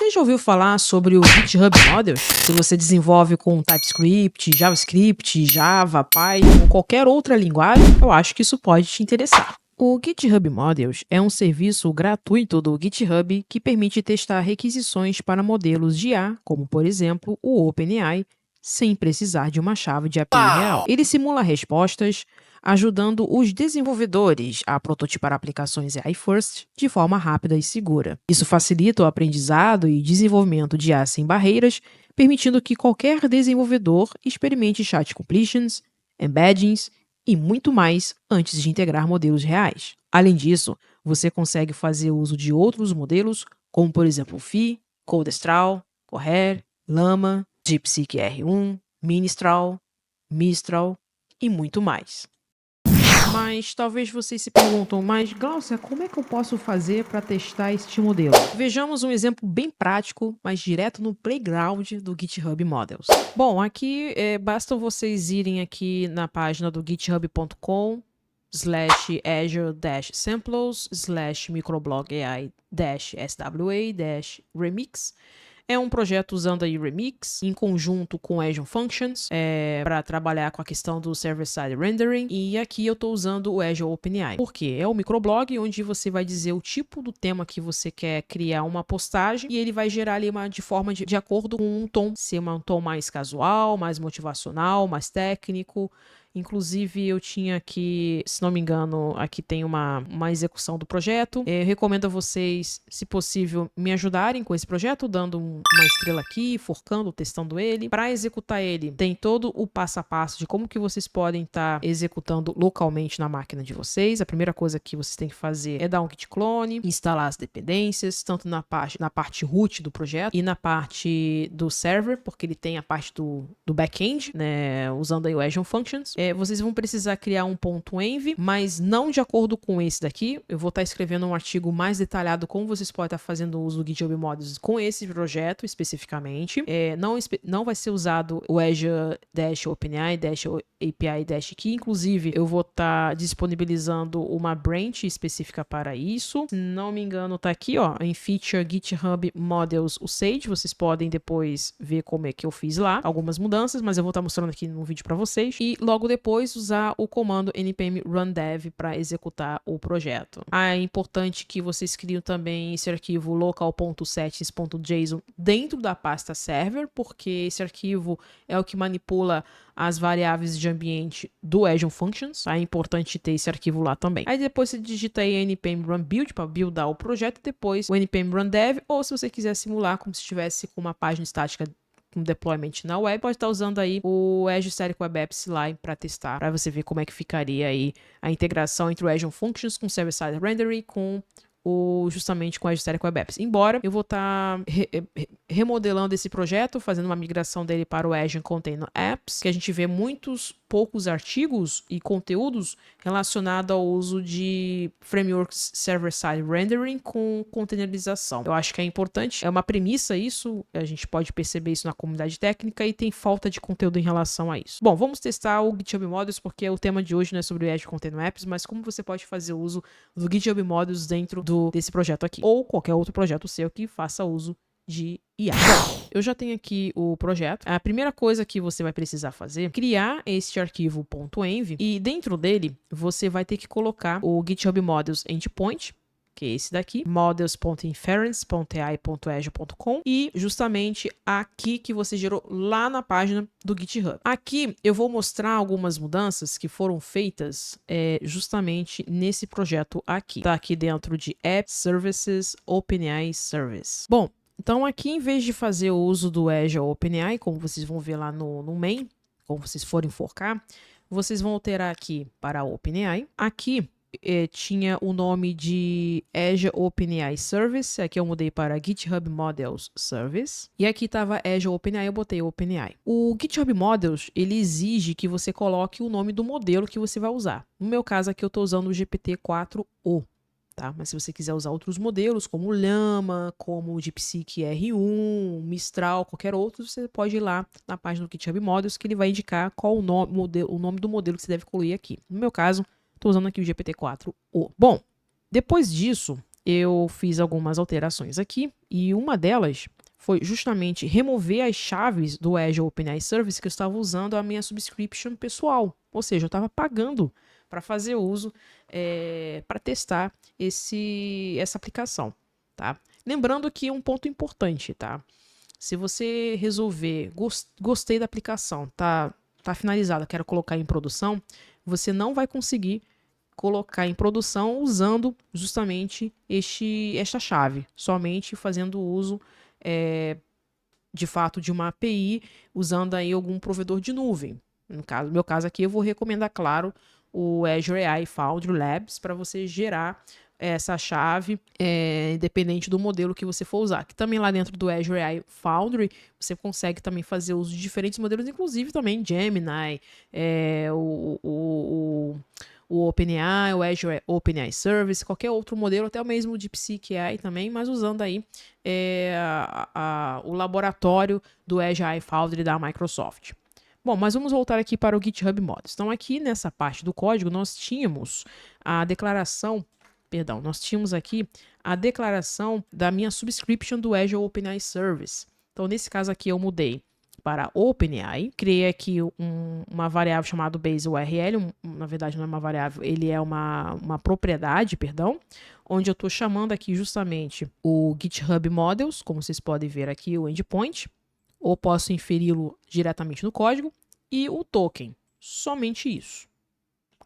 Você já ouviu falar sobre o GitHub Models? Se você desenvolve com TypeScript, JavaScript, Java, Python ou qualquer outra linguagem, eu acho que isso pode te interessar. O GitHub Models é um serviço gratuito do GitHub que permite testar requisições para modelos de IA, como por exemplo o OpenAI, sem precisar de uma chave de API real. Ele simula respostas, ajudando os desenvolvedores a prototipar aplicações AI First de forma rápida e segura. Isso facilita o aprendizado e desenvolvimento de IA sem barreiras, permitindo que qualquer desenvolvedor experimente chat completions, embeddings e muito mais antes de integrar modelos reais. Além disso, você consegue fazer uso de outros modelos, como por exemplo o Phi, Codestral, Cohere, Llama, DeepSeek R1, Ministral, Mistral e muito mais. Mas talvez vocês se perguntam, mas Glaucia, como é que eu posso fazer para testar este modelo? Vejamos um exemplo bem prático, mas direto no playground do GitHub Models. Bom, aqui basta vocês irem aqui na página do github.com/azure-microblog-ai-swa-remix. É um projeto usando aí Remix, em conjunto com Azure Functions, para trabalhar com a questão do server-side rendering. E aqui eu estou usando o Azure OpenAI. Por quê? É um microblog onde você vai dizer o tipo do tema que você quer criar uma postagem e ele vai gerar ali de forma de acordo com um tom. Se um tom mais casual, mais motivacional, mais técnico. Inclusive, eu tinha aqui, se não me engano, aqui tem uma execução do projeto. Eu recomendo a vocês, se possível, me ajudarem com esse projeto, dando uma estrela aqui, forcando, testando ele. Para executar ele, tem todo o passo a passo de como que vocês podem estar executando localmente na máquina de vocês. A primeira coisa que vocês têm que fazer é dar um git clone, instalar as dependências, tanto na parte root do projeto e na parte do server, porque ele tem a parte do back-end, né, usando aí o Azure Functions. Vocês vão precisar criar um .env, mas não de acordo com esse daqui. Eu vou estar escrevendo um artigo mais detalhado como vocês podem estar fazendo uso do GitHub Models com esse projeto especificamente. Não vai ser usado o Azure-OpenAI-API-Key. Inclusive, eu vou estar disponibilizando uma branch específica para isso. Se não me engano, tá aqui, ó, em Feature GitHub Models Usage. Vocês podem depois ver como é que eu fiz lá. Algumas mudanças, mas eu vou estar mostrando aqui no vídeo para vocês. E logo depois usar o comando npm run dev para executar o projeto. É importante que vocês criem também esse arquivo local.settings.json dentro da pasta server, porque esse arquivo é o que manipula as variáveis de ambiente do Azure Functions. É importante ter esse arquivo lá também. Aí depois você digita aí npm run build para buildar o projeto e depois o npm run dev, ou se você quiser simular como se estivesse com uma página estática com deployment na web, pode estar usando aí o Azure Static Web Apps Line para testar, para você ver como é que ficaria aí a integração entre o Azure Functions com Server-Side Rendering justamente com a Azure Static Web Apps. Embora eu vou estar remodelando esse projeto, fazendo uma migração dele para o Azure Container Apps, que a gente vê poucos artigos e conteúdos relacionados ao uso de frameworks server-side rendering com containerização. Eu acho que é importante, é uma premissa isso, a gente pode perceber isso na comunidade técnica e tem falta de conteúdo em relação a isso. Bom, vamos testar o GitHub Models, porque o tema de hoje não é sobre o Azure Container Apps, mas como você pode fazer uso do GitHub Models dentro desse projeto aqui, ou qualquer outro projeto seu que faça uso de IA. Bom, eu já tenho aqui o projeto. A primeira coisa que você vai precisar fazer é criar este arquivo .env e dentro dele você vai ter que colocar o GitHub Models Endpoint, que é esse daqui, models.inference.ai.azure.com e justamente aqui que você gerou lá na página do GitHub. Aqui eu vou mostrar algumas mudanças que foram feitas justamente nesse projeto aqui. Tá aqui dentro de App Services OpenAI Service. Bom, então aqui em vez de fazer o uso do Azure OpenAI, como vocês vão ver lá no main, como vocês forem forcar, vocês vão alterar aqui para OpenAI. Aqui tinha o nome de Azure OpenAI Service, aqui eu mudei para GitHub Models Service, e aqui estava Azure OpenAI, eu botei OpenAI. O GitHub Models, ele exige que você coloque o nome do modelo que você vai usar. No meu caso aqui eu estou usando o GPT-4o. Tá? Mas se você quiser usar outros modelos, como o Llama, como o DeepSeek R1, Mistral, qualquer outro, você pode ir lá na página do GitHub Models, que ele vai indicar qual o nome do modelo que você deve incluir aqui. No meu caso, estou usando aqui o GPT-4o. Bom, depois disso, eu fiz algumas alterações aqui, e uma delas foi justamente remover as chaves do Azure OpenAI Service que eu estava usando a minha subscription pessoal. Ou seja, eu estava pagando para fazer uso, para testar essa aplicação, tá? Lembrando que um ponto importante, tá? Se você resolver, gostei da aplicação, tá finalizada, quero colocar em produção, você não vai conseguir colocar em produção usando justamente esta chave, somente fazendo uso de fato de uma API, usando aí algum provedor de nuvem. No meu caso aqui, eu vou recomendar, claro, o Azure AI Foundry Labs para você gerar essa chave, independente do modelo que você for usar. Que também lá dentro do Azure AI Foundry, você consegue também fazer uso de diferentes modelos, inclusive também Gemini, o OpenAI, o Azure OpenAI Service, qualquer outro modelo, até o mesmo DeepSeek AI também, mas usando aí o laboratório do Azure AI Foundry da Microsoft. Bom, mas vamos voltar aqui para o GitHub Mods. Então aqui nessa parte do código nós tínhamos a declaração, nós tínhamos aqui a declaração da minha subscription do Azure OpenAI Service. Então nesse caso aqui eu mudei para OpenAI, criei aqui uma variável chamada base URL, na verdade não é uma variável, ele é uma propriedade, onde eu estou chamando aqui justamente o GitHub Models, como vocês podem ver aqui o endpoint, ou posso inferi-lo diretamente no código, e o token, somente isso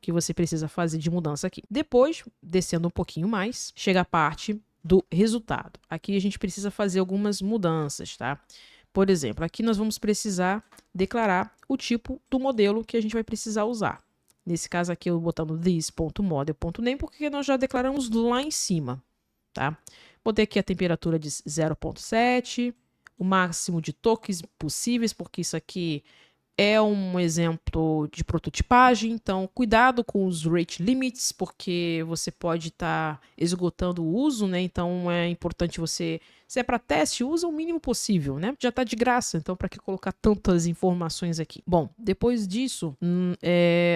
que você precisa fazer de mudança aqui. Depois, descendo um pouquinho mais, chega a parte do resultado. Aqui a gente precisa fazer algumas mudanças, tá? Por exemplo, aqui nós vamos precisar declarar o tipo do modelo que a gente vai precisar usar. Nesse caso aqui, eu vou botando this.model.name, porque nós já declaramos lá em cima, tá? Botei aqui a temperatura de 0.7, o máximo de tokens possíveis, porque isso aqui é um exemplo de prototipagem, então cuidado com os rate limits, porque você pode estar esgotando o uso, né? Então é importante você, se é para teste, usa o mínimo possível, né? Já está de graça, então para que colocar tantas informações aqui? Bom, depois disso,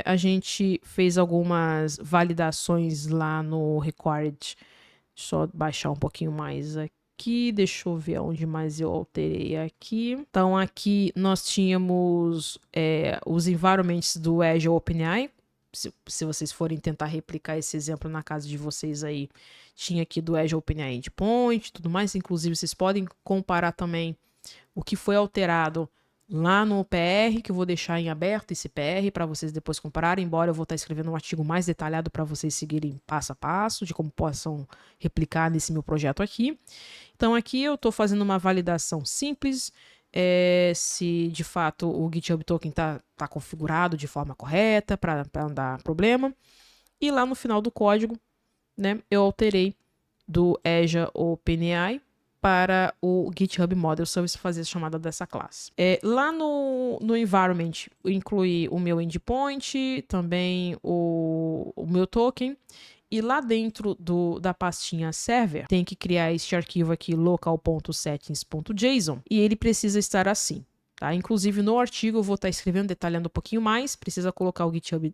a gente fez algumas validações lá no required. Só baixar um pouquinho mais aqui, deixa eu ver onde mais eu alterei aqui. Então aqui nós tínhamos os environments do Azure OpenAI. Se vocês forem tentar replicar esse exemplo na casa de vocês aí, tinha aqui do Azure OpenAI Endpoint, tudo mais. Inclusive vocês podem comparar também o que foi alterado lá no PR, que eu vou deixar em aberto esse PR para vocês depois compararem, embora eu vou estar escrevendo um artigo mais detalhado para vocês seguirem passo a passo de como possam replicar nesse meu projeto aqui. Então aqui eu estou fazendo uma validação simples, se de fato o GitHub Token está configurado de forma correta para não dar problema. E lá no final do código, né, eu alterei do Azure OpenAI para o GitHub Model Service fazer a chamada dessa classe. Lá no environment, eu incluí o meu endpoint, também o meu token, e lá dentro da pastinha server, tem que criar este arquivo aqui, local.settings.json, e ele precisa estar assim, tá? Inclusive no artigo eu vou estar escrevendo, detalhando um pouquinho mais, precisa colocar o GitHub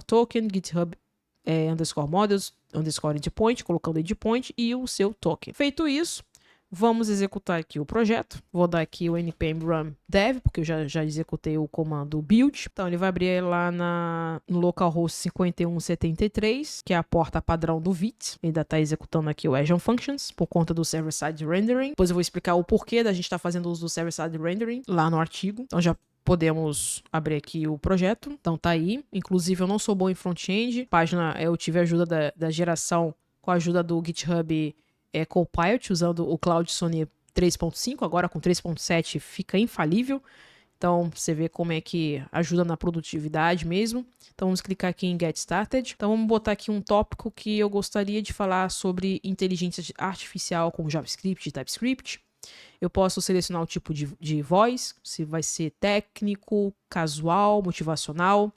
_token, GitHub _models _endpoint, colocando endpoint e o seu token. Feito isso, vamos executar aqui o projeto. Vou dar aqui o npm run dev, porque eu já executei o comando build. Então ele vai abrir lá no localhost 5173, que é a porta padrão do Vite. Ele ainda está executando aqui o Azure Functions por conta do server-side rendering. Depois eu vou explicar o porquê da gente estar fazendo uso do server-side rendering lá no artigo. Então já podemos abrir aqui o projeto. Então tá aí. Inclusive eu não sou bom em front-end. Página, eu tive a ajuda da geração com a ajuda do GitHub Copilot, usando o Cloud Sonnet 3.5, agora com 3.7 fica infalível. Então, você vê como é que ajuda na produtividade mesmo. Então, vamos clicar aqui em Get Started. Então, vamos botar aqui um tópico que eu gostaria de falar sobre inteligência artificial com JavaScript e TypeScript. Eu posso selecionar o tipo de voz, se vai ser técnico, casual, motivacional.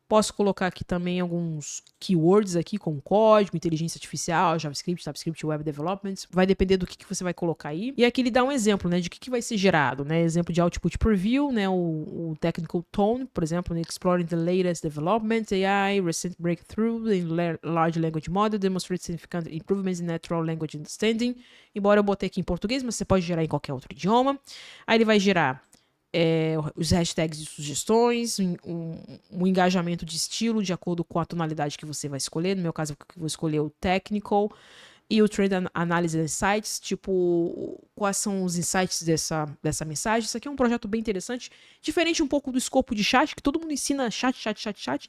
Posso colocar aqui também alguns keywords aqui, como código, inteligência artificial, JavaScript, TypeScript, Web Development. Vai depender do que você vai colocar aí. E aqui ele dá um exemplo, né, de que vai ser gerado, né? Exemplo de output preview, né, o technical tone, por exemplo, né, exploring the latest development, AI, recent breakthrough in large language model, demonstrate significant improvements in natural language understanding. Embora eu botei aqui em português, mas você pode gerar em qualquer outro idioma. Aí ele vai gerar os hashtags de sugestões, um engajamento de estilo de acordo com a tonalidade que você vai escolher. No meu caso, eu vou escolher o technical. E o Trend Analysis Insights, tipo, quais são os insights dessa mensagem. Isso aqui é um projeto bem interessante, diferente um pouco do escopo de chat, que todo mundo ensina chat,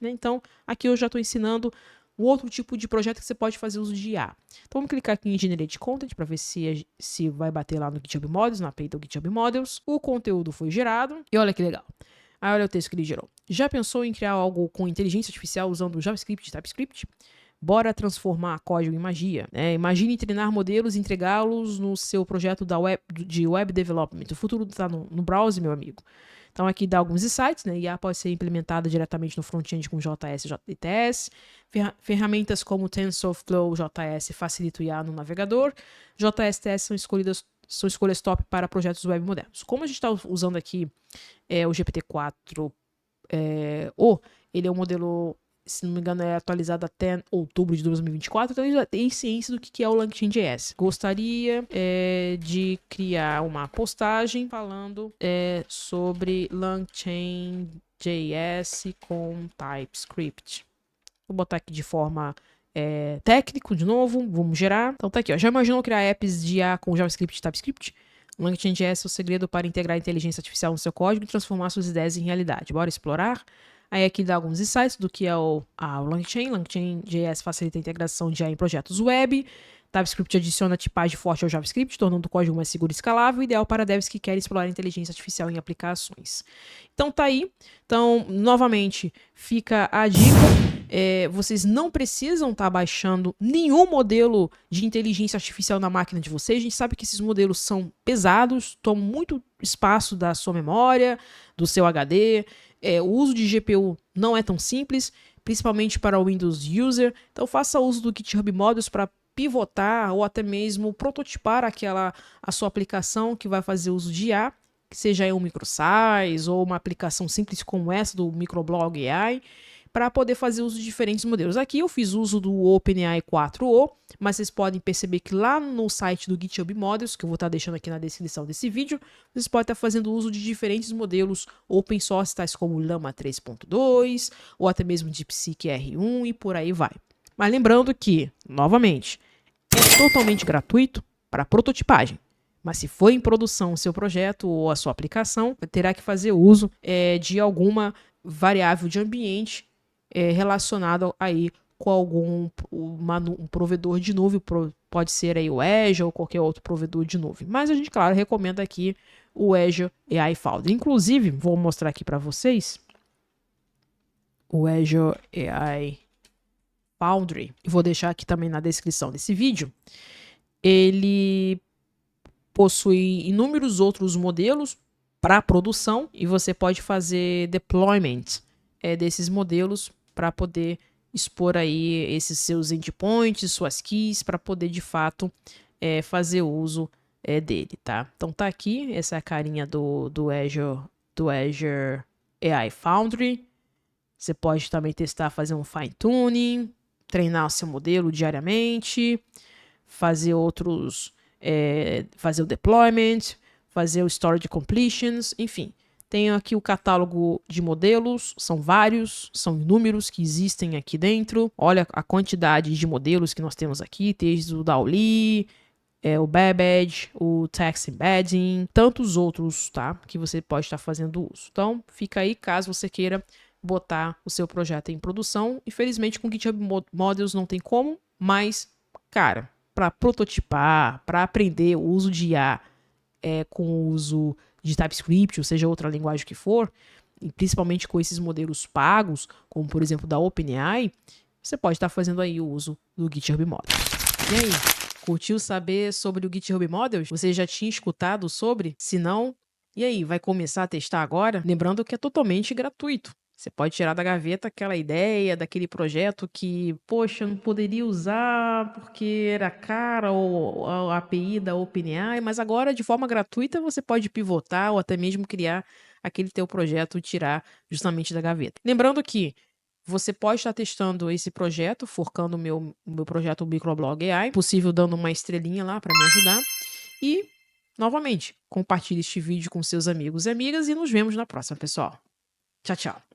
né? Então, aqui eu já estou ensinando um outro tipo de projeto que você pode fazer uso de IA. Então, vamos clicar aqui em Generate Content para ver se vai bater lá no GitHub Models, na API do GitHub Models. O conteúdo foi gerado e olha que legal. Aí olha o texto que ele gerou. Já pensou em criar algo com inteligência artificial usando JavaScript e TypeScript? Bora transformar código em magia. Imagine treinar modelos e entregá-los no seu projeto de web development. O futuro está no browser, meu amigo. Então aqui dá alguns insights, né? IA pode ser implementada diretamente no front-end com JS e JTS. Ferramentas como TensorFlow, JS facilitam o IA no navegador. JSTS são escolhas top para projetos web modernos. Como a gente está usando aqui o GPT-4, ele é um modelo, se não me engano, é atualizado até outubro de 2024, então ele já tem ciência do que é o LangChain.js. Gostaria de criar uma postagem falando sobre LangChain.js com TypeScript. Vou botar aqui de forma técnico de novo, vamos gerar. Então tá aqui, ó. Já imaginou criar apps de IA com JavaScript e TypeScript? LangChain.js é o segredo para integrar a inteligência artificial no seu código e transformar suas ideias em realidade. Bora explorar? Aí aqui dá alguns insights do que é o LangChain. LangChain.js facilita a integração de AI em projetos web. TypeScript adiciona tipagem forte ao JavaScript, tornando o código mais seguro e escalável, ideal para devs que querem explorar inteligência artificial em aplicações. Então tá aí. Então, novamente, fica a dica. Vocês não precisam estar baixando nenhum modelo de inteligência artificial na máquina de vocês. A gente sabe que esses modelos são pesados, tomam muito espaço da sua memória, do seu HD. O uso de GPU não é tão simples, principalmente para o Windows User. Então faça uso do GitHub Models para pivotar ou até mesmo prototipar a sua aplicação que vai fazer uso de IA, que seja um microsize ou uma aplicação simples como essa do Microblog AI, para poder fazer uso de diferentes modelos. Aqui eu fiz uso do OpenAI 4o, mas vocês podem perceber que lá no site do GitHub Models, que eu vou estar deixando aqui na descrição desse vídeo, vocês podem estar fazendo uso de diferentes modelos open source, tais como Llama 3.2, ou até mesmo DeepSeek R1 e por aí vai. Mas lembrando que, novamente, é totalmente gratuito para prototipagem. Mas se for em produção o seu projeto ou a sua aplicação, terá que fazer uso de alguma variável de ambiente relacionado aí com algum um provedor de nuvem, pode ser aí o Azure ou qualquer outro provedor de nuvem. Mas a gente, claro, recomenda aqui o Azure AI Foundry. Inclusive, vou mostrar aqui para vocês o Azure AI Foundry. Vou deixar aqui também na descrição desse vídeo. Ele possui inúmeros outros modelos para produção e você pode fazer deployment desses modelos para poder expor aí esses seus endpoints, suas keys, para poder de fato fazer uso dele, tá? Então tá aqui, essa é a carinha do Azure AI Foundry. Você pode também testar, fazer um fine tuning, treinar o seu modelo diariamente, fazer fazer o deployment, fazer o storage completions, enfim. Tenho aqui o catálogo de modelos, são vários, são inúmeros que existem aqui dentro. Olha a quantidade de modelos que nós temos aqui, desde o DALL-E, o Babbage, o Text Embedding, tantos outros, tá? Que você pode estar fazendo uso. Então, fica aí caso você queira botar o seu projeto em produção. Infelizmente, com o GitHub Models não tem como, mas, cara, para prototipar, para aprender o uso de IA com o uso de TypeScript, ou seja, outra linguagem que for, e principalmente com esses modelos pagos, como por exemplo da OpenAI, você pode estar fazendo aí o uso do GitHub Models. E aí, curtiu saber sobre o GitHub Models? Você já tinha escutado sobre? Se não, e aí, vai começar a testar agora? Lembrando que é totalmente gratuito. Você pode tirar da gaveta aquela ideia daquele projeto que, poxa, eu não poderia usar porque era cara ou a API da OpenAI, mas agora de forma gratuita você pode pivotar ou até mesmo criar aquele teu projeto e tirar justamente da gaveta. Lembrando que você pode estar testando esse projeto, forcando o meu projeto Microblog AI, possível dando uma estrelinha lá para me ajudar. E, novamente, compartilhe este vídeo com seus amigos e amigas e nos vemos na próxima, pessoal. Tchau, tchau.